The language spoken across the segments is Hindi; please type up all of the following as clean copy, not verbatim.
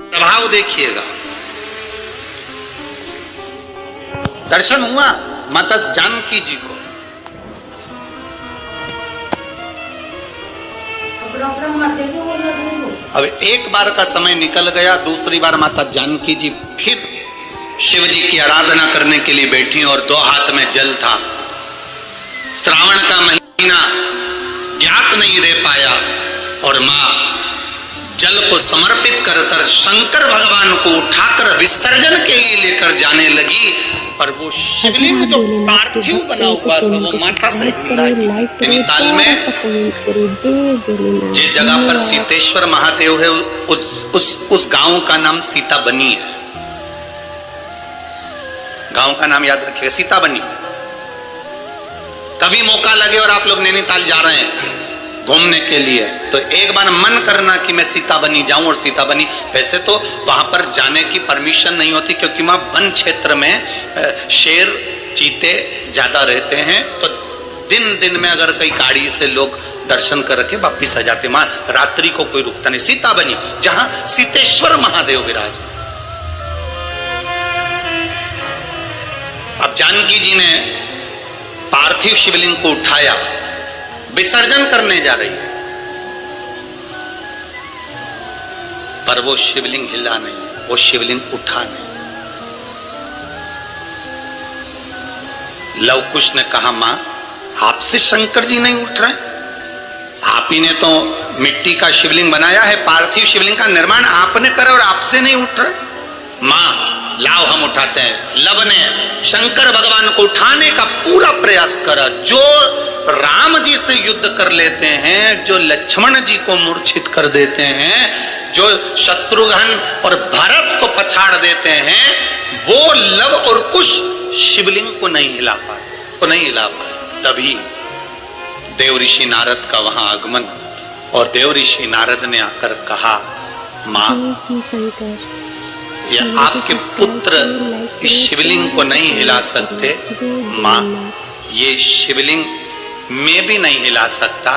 प्रभाव देखिएगा। दर्शन हुआ माता जानकी जी को। अब एक बार का समय निकल गया, दूसरी बार माता जानकी जी फिर शिव जी की आराधना करने के लिए बैठी और दो हाथ में जल था। श्रावण का महीना ज्ञात नहीं रह पाया और मां जल को समर्पित कर शंकर भगवान को उठाकर विसर्जन के लिए लेकर जाने लगी। पर वो शिवलिंग जो पार्थिव बना हुआ था वो माता से नैनीताल में जिस जगह पर सीतेश्वर महादेव है उस गांव का नाम सीता बनी है। गांव का नाम याद रखिएगा, सीता बनी। कभी मौका लगे और आप लोग नैनीताल जा रहे हैं घूमने के लिए तो एक बार मन करना कि मैं सीता बनी जाऊं। और सीता बनी वैसे तो वहां पर जाने की परमिशन नहीं होती क्योंकि वहां वन क्षेत्र में शेर चीते ज्यादा रहते हैं, तो दिन दिन में अगर कई गाड़ी से लोग दर्शन कर के वापिस आ जाते, वहां रात्रि को कोई रुकता नहीं। सीता बनी जहां सीतेश्वर महादेव विराज। अब जानकी जी ने पार्थिव शिवलिंग को उठाया, विसर्जन करने जा रही है, पर वो शिवलिंग हिला नहीं, वो शिवलिंग उठा नहीं। लव कुश ने कहा मां आपसे शंकर जी नहीं उठ रहे, आप ही ने तो मिट्टी का शिवलिंग बनाया है, पार्थिव शिवलिंग का निर्माण आपने करा और आपसे नहीं उठ रहे। मां लाओ हम उठाते हैं। लव ने शंकर भगवान को उठाने का पूरा प्रयास करा। जो राम जी से युद्ध कर लेते हैं, जो लक्ष्मण जी को मूर्छित कर देते हैं, जो शत्रुघ्न और भरत को पछाड़ देते हैं, वो लव और कुश शिवलिंग को नहीं हिला पाए। तभी देव ऋषि नारद का वहां आगमन और देव ऋषि नारद ने आकर कहा मां ये आपके पुत्र इस शिवलिंग को नहीं हिला सकते, मां ये शिवलिंग मैं भी नहीं हिला सकता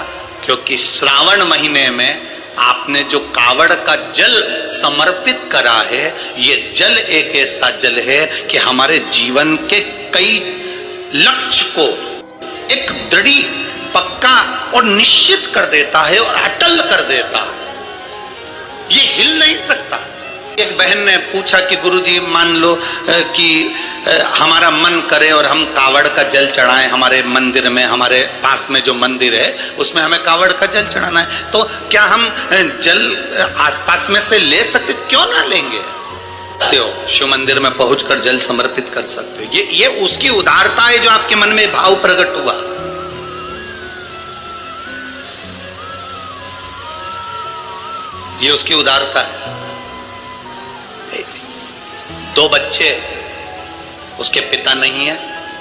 क्योंकि श्रावण महीने में आपने जो कावड़ का जल समर्पित करा है, ये जल एक ऐसा जल है कि हमारे जीवन के कई लक्ष्य को एक दृढ़ पक्का और निश्चित कर देता है और अटल कर देता है, ये हिल नहीं सकता। एक बहन ने पूछा कि गुरुजी मान लो कि हमारा मन करे और हम कावड़ का जल चढ़ाएं हमारे मंदिर में, हमारे पास में जो मंदिर है उसमें हमें कावड़ का जल चढ़ाना है, तो क्या हम जल आसपास में से ले सकते? क्यों ना लेंगे? शिव मंदिर में पहुंचकर जल समर्पित कर सकते हो। ये उसकी उदारता है जो आपके मन में भाव प्रकट हुआ। ये उसकी उदारता है। दो बच्चे, उसके पिता नहीं है,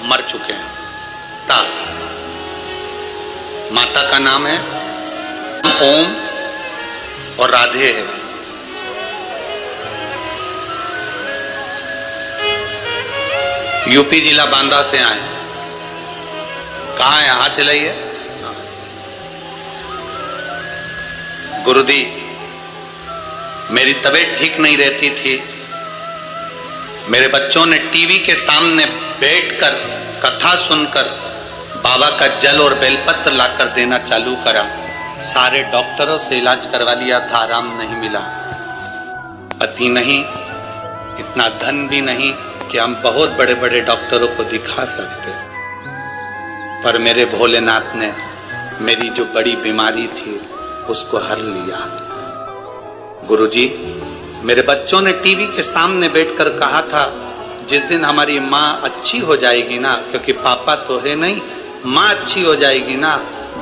मर चुके हैं। माता का नाम है ओम और राधे है। यूपी जिला बांदा से आए। कहाँ है? हाथ हिलाइए। गुरुदी मेरी तबीयत ठीक नहीं रहती थी, मेरे बच्चों ने टीवी के सामने बैठकर कथा सुनकर बाबा का जल और बेलपत्र लाकर देना चालू करा। सारे डॉक्टरों से इलाज करवा लिया था, आराम नहीं मिला। पति नहीं, इतना धन भी नहीं कि हम बहुत बड़े बड़े डॉक्टरों को दिखा सकते, पर मेरे भोलेनाथ ने मेरी जो बड़ी बीमारी थी उसको हर लिया। गुरुजी मेरे बच्चों ने टीवी के सामने बैठकर कहा था जिस दिन हमारी माँ अच्छी हो जाएगी ना, क्योंकि पापा तो है नहीं, माँ अच्छी हो जाएगी ना,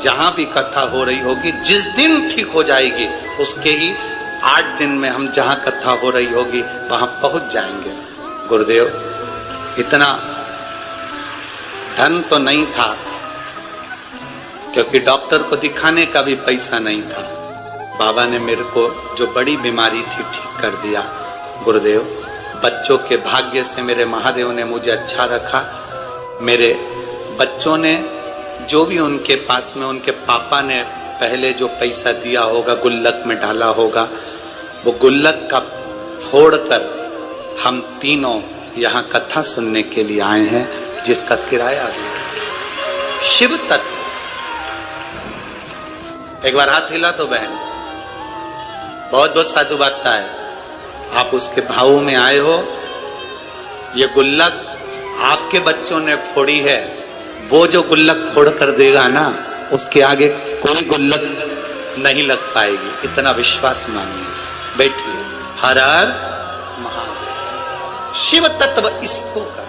जहां भी कथा हो रही होगी जिस दिन ठीक हो जाएगी उसके ही 8 दिन में हम जहां कथा हो रही होगी वहां पहुंच जाएंगे। गुरुदेव इतना धन तो नहीं था क्योंकि डॉक्टर को दिखाने का भी पैसा नहीं था। बाबा ने मेरे को जो बड़ी बीमारी थी ठीक कर दिया। गुरुदेव बच्चों के भाग्य से मेरे महादेव ने मुझे अच्छा रखा। मेरे बच्चों ने जो भी उनके पास में उनके पापा ने पहले जो पैसा दिया होगा गुल्लक में डाला होगा, वो गुल्लक का फोड़कर हम तीनों यहाँ कथा सुनने के लिए आए हैं, जिसका किराया भी शिव तत्व। एक बार हाथ हिला तो बहन, बहुत बहुत साधु बात है। आप उसके भाव में आए हो। ये गुल्लक आपके बच्चों ने फोड़ी है, वो जो गुल्लक फोड़ कर देगा ना, उसके आगे कोई गुल्लक नहीं लग पाएगी, इतना विश्वास मानिए। बैठिए। हर हर महादेव। शिव तत्व इसको का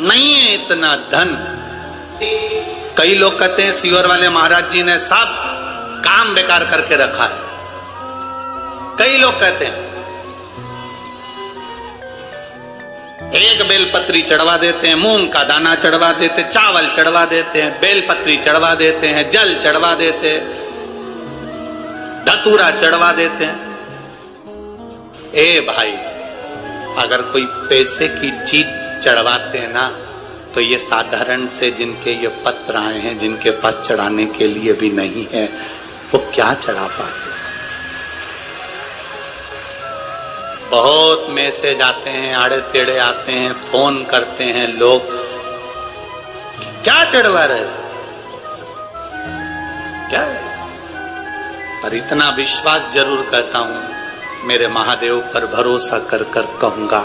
नहीं है इतना धन। कई लोग कहते हैं सीहोर वाले महाराज जी ने सब काम बेकार करके रखा है। कई लोग कहते हैं एक बेलपत्री चढ़वा देते हैं, मूंग का दाना चढ़वा देते, चावल चढ़वा देते हैं, बेलपत्री चढ़वा देते हैं, जल चढ़वा देते हैं, धतूरा चढ़वा देते हैं। ए भाई, अगर कोई पैसे की चीज चढ़वाते हैं ना, तो ये साधारण से जिनके ये पत्र आए हैं, जिनके पास चढ़ाने के लिए भी नहीं है, वो क्या चढ़ा पाते। बहुत मैसेज आते हैं, आड़े टेढ़े आते हैं, फोन करते हैं लोग, क्या चढ़वा रहे क्या है? पर इतना विश्वास जरूर करता हूं, मेरे महादेव पर भरोसा कर कर कहूंगा,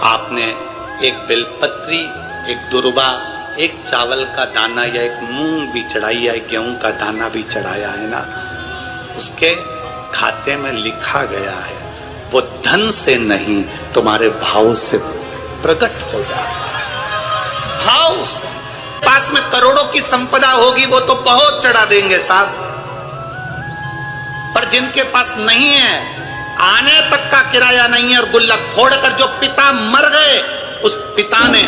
आपने एक बेलपत्री, एक दुर्बा, एक चावल का दाना या एक मूंग भी चढ़ाई या एक गेहूं का दाना भी चढ़ाया है ना, उसके खाते में लिखा गया है, वो धन से नहीं तुम्हारे भाव से प्रकट हो जाता है। भाव से। पास में करोड़ों की संपदा होगी, वो तो बहुत चढ़ा देंगे साहब, पर जिनके पास नहीं है, आने तक का किराया नहीं है, और गुल्लक फोड़कर जो पिता मर गए, उस पिता ने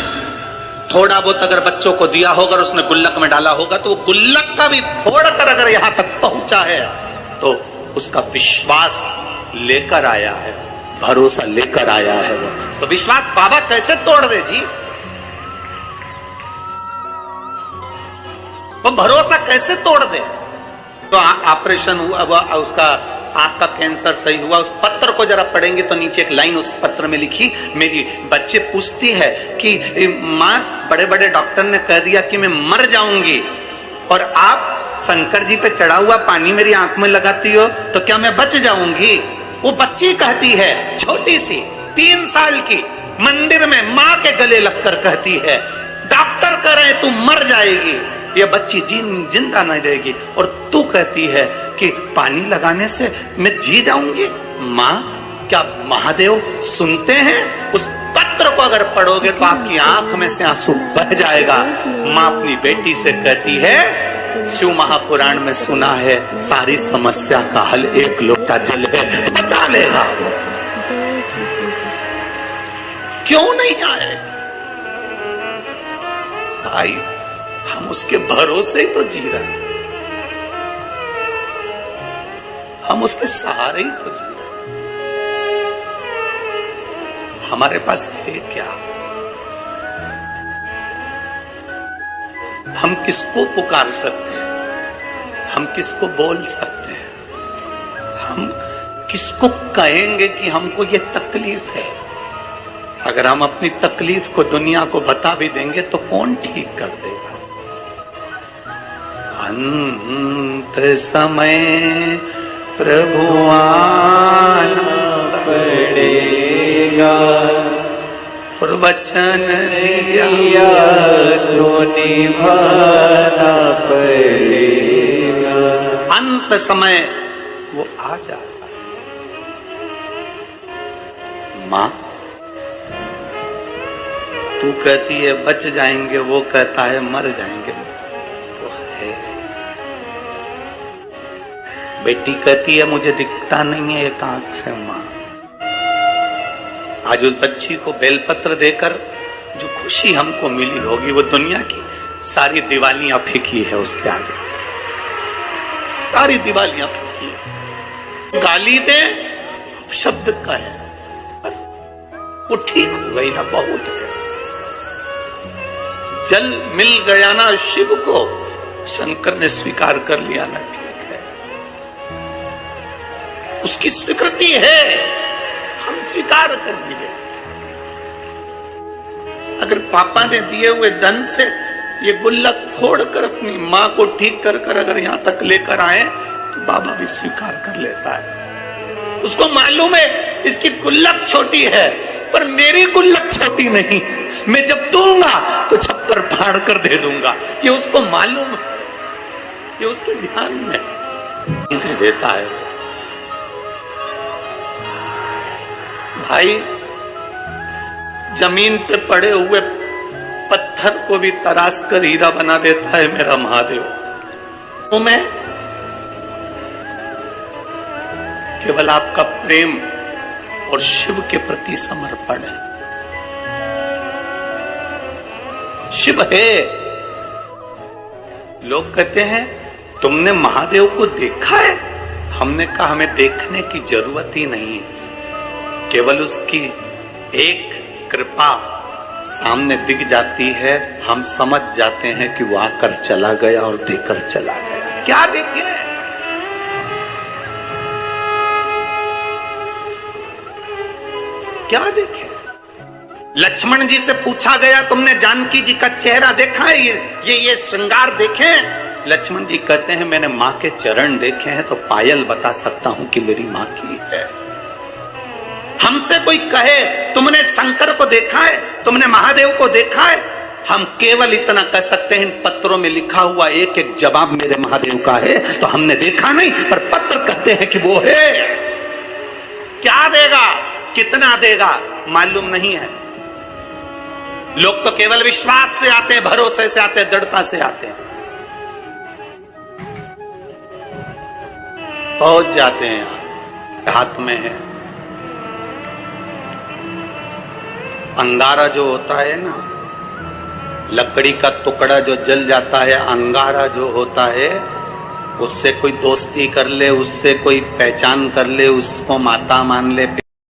थोड़ा बहुत अगर बच्चों को दिया होगा, उसने गुल्लक में डाला होगा, तो वो गुल्लक का भी फोड़कर अगर यहां तक पहुंचा है, तो उसका विश्वास लेकर आया है, भरोसा लेकर आया है। वो तो विश्वास बाबा कैसे तोड़ दे जी? वो भरोसा कैसे तोड़ दे? तो ऑपरेशन हुआ, उसका आंख का कैंसर सही हुआ, उस पत्र को जरा पढ़ेंगे तो नीचे एक लाइन उस पत्र में लिखी, मेरी बच्चे पूछती है कि माँ, बड़े बड़े डॉक्टर ने कह दिया कि मैं मर जाऊंगी, और आप शंकर जी पे चढ़ा हुआ पानी मेरी आंख में लगाती हो, तो क्या मैं बच जाऊंगी? वो बच्ची कहती है, छोटी सी 3 साल की, मंदिर में माँ के गले लगकर कहती है, डॉक्टर कह रहे तू मर जाएगी, ये बच्ची जिंदा नहीं रहेगी, और तू कहती है कि पानी लगाने से मैं जी जाऊंगी। माँ, क्या महादेव सुनते हैं? उस पत्र को अगर पढ़ोगे तो आपकी आंख में से आंसू बह जाएगा। माँ अपनी बेटी से कहती है, शिव महापुराण में सुना है, सारी समस्या का हल एक लोटा जल है, बचा लेगा वो। क्यों नहीं आए भाई? हम उसके भरोसे ही तो जी रहे हैं, हम उसके सहारे ही तो जी रहे हैं। हमारे पास है क्या? हम किसको पुकार सकते हैं? हम किसको बोल सकते हैं? हम किसको कहेंगे कि हमको ये तकलीफ है? अगर हम अपनी तकलीफ को दुनिया को बता भी देंगे तो कौन ठीक कर देगा? अंत समय प्रभु आना पड़ेगा, और वचन दिया तो निभाना पड़ेगा। अंत समय वो आ जाएगा। माँ, तू कहती है बच जाएंगे, वो कहता है मर जाएंगे, तो है। बेटी कहती है मुझे दिखता नहीं है एक आंख से। माँ, आज उस बच्ची को बेलपत्र देकर जो खुशी हमको मिली होगी, वो दुनिया की सारी दिवालियां फीकी है उसके आगे। सारी दिवालियां फीकी है। गाली दे शब्द का है, वो ठीक हो गई ना, बहुत है। जल मिल गया ना शिव को, शंकर ने स्वीकार कर लिया ना, ठीक है, उसकी स्वीकृति है। स्वीकार कर लीजिए। अगर पापा ने दिए हुए धन से ये गुल्लक फोड़कर अपनी मां को ठीक कर कर अगर यहां तक लेकर आए तो बाबा भी स्वीकार कर लेता है। उसको मालूम है इसकी गुल्लक छोटी है, पर मेरी गुल्लक छोटी नहीं है। मैं जब दूंगा तो छप्पर फाड़ कर दे दूंगा, ये उसको मालूम है, ये उसके ध्यान में दे देता है। भाई जमीन पे पड़े हुए पत्थर को भी तराश कर हीरा बना देता है मेरा महादेव। तो मैं केवल आपका प्रेम और शिव के प्रति समर्पण है। शिव है। लोग कहते हैं तुमने महादेव को देखा है? हमने कहा हमें देखने की जरूरत ही नहीं है, केवल उसकी एक कृपा सामने दिख जाती है, हम समझ जाते हैं कि वो आकर चला गया और देकर चला गया। क्या देखे? क्या देखे? लक्ष्मण जी से पूछा गया तुमने जानकी जी का चेहरा देखा है? ये श्रृंगार देखे? लक्ष्मण जी कहते हैं मैंने मां के चरण देखे हैं तो पायल बता सकता हूं कि मेरी मां की है। हमसे कोई कहे तुमने शंकर को देखा है, तुमने महादेव को देखा है, हम केवल इतना कह सकते हैं इन पत्रों में लिखा हुआ एक एक जवाब मेरे महादेव का है। तो हमने देखा नहीं, पर पत्र कहते हैं कि वो है। क्या देगा, कितना देगा मालूम नहीं है। लोग तो केवल विश्वास से आते हैं, भरोसे से आते हैं, दृढ़ता से आते हैं, पहुंच जाते हैं। यहां हाथ में है अंगारा जो होता है ना, लकड़ी का टुकड़ा जो जल जाता है, अंगारा जो होता है, उससे कोई दोस्ती कर ले, उससे कोई पहचान कर ले, उसको माता मान ले,